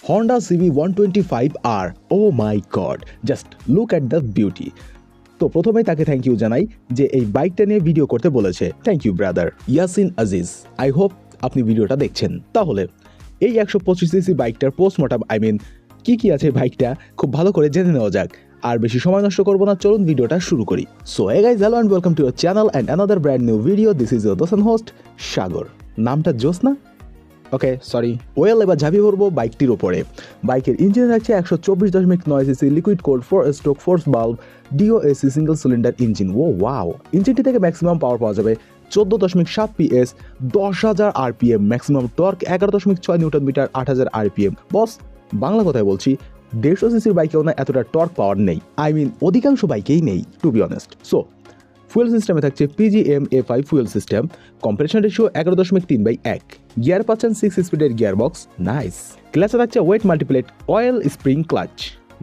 Honda CB125R, oh my god, just look at the beauty. তো প্রথমেই তাকে thank you জানাই যে এই বাইকটা নিয়ে ভিডিও করতে বলেছে। Thank you brother Yasin Aziz, I hope আপনি ভিডিওটা দেখছেন। তাহলে এই 125cc বাইকটার পোস্টমর্টম কি আছে বাইকটা খুব ভালো করে জেনে নেওয়া যাক। আর বেশি সময় নষ্ট করব না, চলুন ভিডিওটা শুরু করি। So hey guys, hello and welcome to your channel and another brand new video. This is your দোস্ত হোস্ট সাগর। নামটা জোস না? ওকে সরি। ওয়েল, এবার ঝাঁপিয়ে পড়বো বাইকটির ওপরে। বাইকের ইঞ্জিনে থাকছে 124.9cc লিকুইড কোল্ড 4-স্ট্রোক ফোর্স বাল্ব ডিওএসি সিঙ্গেল সিলিন্ডার ইঞ্জিন। ও ওয়াও! ইঞ্জিনটি থেকে ম্যাক্সিমাম পাওয়ার পাওয়া যাবে 14.7 PS, 10,000 RPM, maximum torque 11.6 newton metre, 8,000 RPM। Boss, Bangla কথায় বলছি, 150cc বাইকেও না এতটা টর্ক পাওয়ার নেই। অধিকাংশ বাইকেই নেই, to be honest. So fuel সিস্টেমে থাকছে PGM-A5 fuel system, compression ratio 11.3/1, gear পাচ্ছেন 6 স্পিডের গিয়ার বক্স, নাইস। ক্লাচে থাকছে wet multiplate oil spring clutch,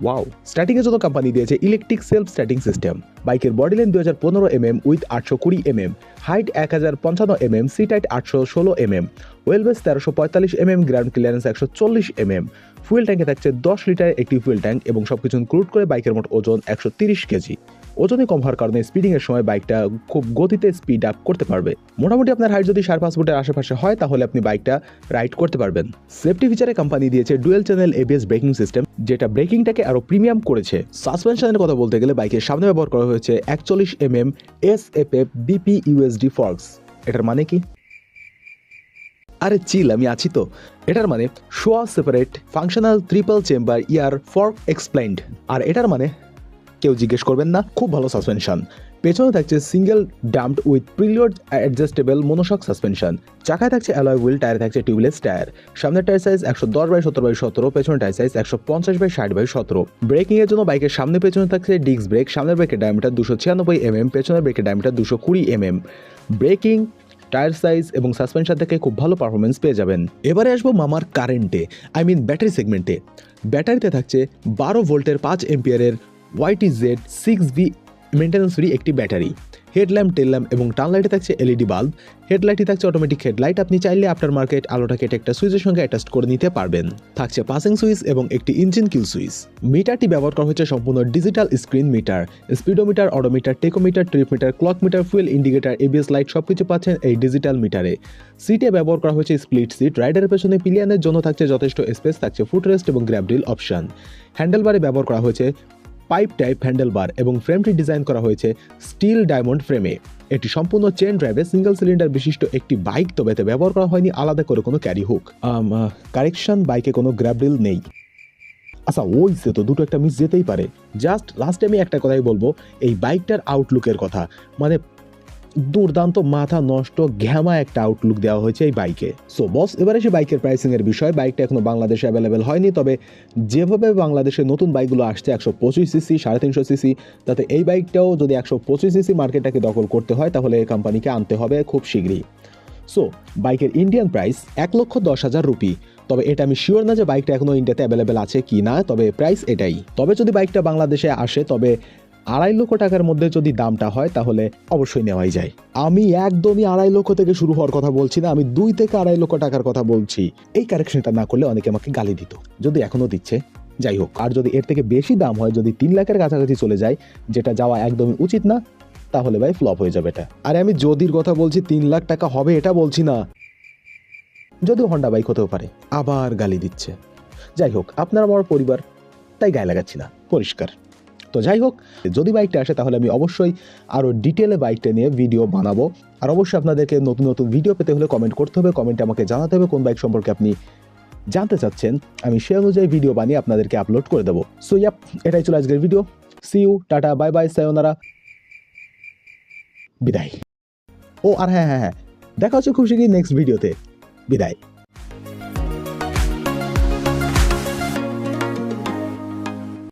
wow. Starting এর জন্য কোম্পানি দিয়েছে ইলেকট্রিক সেলফ স্টার্টিং সিস্টেম। বাইকের body length 2015 mm with 820 mm, height 1055 mm, seat height 816 mm, wheel base 1345 mm, ground clearance 140 mm। Fuel ট্যাঙ্কে থাকছে 10 লিটারের একটি ফুয়েল ট্যাঙ্ক এবং সবকিছু ইনক্লুড করে বাইকের মোট ওজন 130 কেজি। ওজনে কম হওয়ার কারণে স্পিডিং এর সময় বাইকটা খুব গতিতে স্পিড আপ করতে পারবে। মোটামুটি আপনার হাইট যদি 5.5 ফুটের আশেপাশে হয় তাহলে আপনি বাইকটা রাইড করতে পারবেন। সেফটি ফিচারে কোম্পানি দিয়েছে dual channel ABS braking system, যেটা ব্রেকিংটাকে আরো প্রিমিয়াম করেছে। সাসপেনশনের কথা বলতে গেলে বাইকের সামনে ব্যবহার করা হয়েছে 41 mm SFF BPUSD ফর্কস। এটার মানে কি? আরে চিল, আমি আছি তো। এটার মানে Showa separate functional triple chamber air fork explained. আর এটার মানে কেউ জিজ্ঞেস করবেন না, খুব ভালো সাসপেনশন। পেছনে থাকছে single damped with preload adjustable monoshock suspension. চাকায় থাকছে অ্যালয় হুইল, টায়ারে থাকছে টিউবলেস টায়ার। সামনের টায়ার সাইজ 110/17/17, পেছনের টায়ার সাইজ 150/60/17। ব্রেকিং এর জন্য বাইকের সামনে পেছনে থাকছে ডিস্ক ব্রেক। সামনের ব্রেকের ডায়ামিটার 296 mm, পেছনের ব্রেকের diameter 220 mm। Breaking, tyre size এবং সাসপেনশন থেকে খুব ভালো পারফরমেন্স পেয়ে যাবেন। এবারে আসবো মামার কারেন্টে, ব্যাটারি সেগমেন্টে। ব্যাটারিতে থাকছে 12 ভোল্টের 5 এম্পিয়ারের YTZ 6V মেইনটেন্যান্স ফ্রি একটি ব্যাটারি। হেডল্যাম্প, টেল ল্যাম্প এবং টার্নলাইটে থাকছে LED বাল্ব। হেডলাইটে থাকছে অটোমেটিক হেডলাইট, আপনি চাইলে আফটার মার্কেট আলোটাকে একটা সুইচের সঙ্গে অ্যাটাচ করে নিতে পারবেন। থাকছে পাসিং সুইচ এবং একটি ইঞ্জিন কিল সুইচ। মিটারটি ব্যবহার করা হয়েছে সম্পূর্ণ digital screen meter. Speedometer, odometer, tachometer, trip meter, clock meter, fuel indicator, ABS light সবকিছু পাচ্ছেন এই ডিজিটাল মিটারে। সিটে ব্যবহার করা হয়েছে স্প্লিট সিট। রাইডারের পেছনে পিলিয়ানের জন্য থাকছে যথেষ্ট স্পেস, থাকছে ফুটরেস্ট এবং গ্র্যাব রিল অপশন। হ্যান্ডেলবারে ব্যবহার করা হয়েছে পাইপ টাইপ হ্যান্ডেলবার এবং ফ্রেমটি ডিজাইন করা হয়েছে স্টিল ডায়মন্ড ফ্রেমে। এটি সম্পূর্ণ চেন ড্রাইভে সিঙ্গেল সিলিন্ডার বিশিষ্ট একটি বাইক, তবে এতে ব্যবহার করা হয়নি আলাদা করে কোনো ক্যারি হুক। কারেকশন, বাইকে কোনো গ্র্যাব রিল নেই। আচ্ছা, ওই সে তো দুটো একটা মিস যেতেই পারে। জাস্ট লাস্টে আমি একটা কথাই বলবো, এই বাইকটার আউটলুকের কথা। দুর্দান্ত, মাথা নষ্ট, ঘ্যামা একটা আউটলুক দেওয়া হয়েছে এই বাইকে। সো বস, এবার এসে বাইকের প্রাইসিং এর বিষয়। বাইকটা এখনো বাংলাদেশে অ্যাভেলেবেল হয়নি, তবে যেভাবে বাংলাদেশে নতুন বাইকগুলো আসছে 125cc, 350cc, তাতে এই বাইকটাও যদি 125cc মার্কেটটাকে দখল করতে হয় তাহলে এই কোম্পানিকে আনতে হবে খুব শীঘ্রই। সো বাইকের ইন্ডিয়ান প্রাইস 1,10,000 রুপি। তবে এটা আমি শিওর না যে বাইকটা এখনো ইন্ডিয়াতে অ্যাভেলেবেল আছে কি না, তবে প্রাইস এটাই। তবে যদি বাইকটা বাংলাদেশে আসে তবে 2.5 লক্ষ টাকার মধ্যে যদি দামটা হয় তাহলে অবশ্যই নেওয়াই যায়। আমি একদমই 2.5 লক্ষ থেকে শুরু হওয়ার কথা বলছি না, আমি 2 থেকে 2.5 লক্ষ টাকার কথা বলছি। এই কারেকশনটা না করলে অনেকে আমাকে গালি দিত, যদি এখনো দিচ্ছে। যাই হোক, আর যদি এর থেকে বেশি দাম হয়, যদি 3 লাখের কাছাকাছি চলে যায়, যেটা যাওয়া একদমই উচিত না, তাহলে ভাই ফ্লপ হয়ে যাবে এটা। আরে আমি যদির কথা বলছি, 3 লাখ টাকা হবে এটা বলছি না। যদিও হন্ডা বাইক হতেও পারে, আবার গালি দিচ্ছে। যাই হোক, আপনার আমার পরিবার, তাই গায়ে লাগাচ্ছি না, পরিষ্কার। তো যাই হোক, যদি বাইকটা আসে তাহলে আমি অবশ্যই আরও ডিটেলে বাইকটা নিয়ে ভিডিও বানাবো। আর অবশ্যই আপনাদেরকে নতুন নতুন ভিডিও পেতে হলে কমেন্ট করতে হবে, কমেন্টে আমাকে জানাতে হবে কোন বাইক সম্পর্কে আপনি জানতে চাচ্ছেন। আমি সে অনুযায়ী ভিডিও বানিয়ে আপনাদেরকে আপলোড করে দেবো। সো ইয়াপ, এটাই ছিল আজকের video. See you, tata, bye bye, sayonara, বিদায়। ও আর হ্যাঁ, দেখা হচ্ছে খুব শীঘ্রই নেক্সট ভিডিওতে। বিদায়।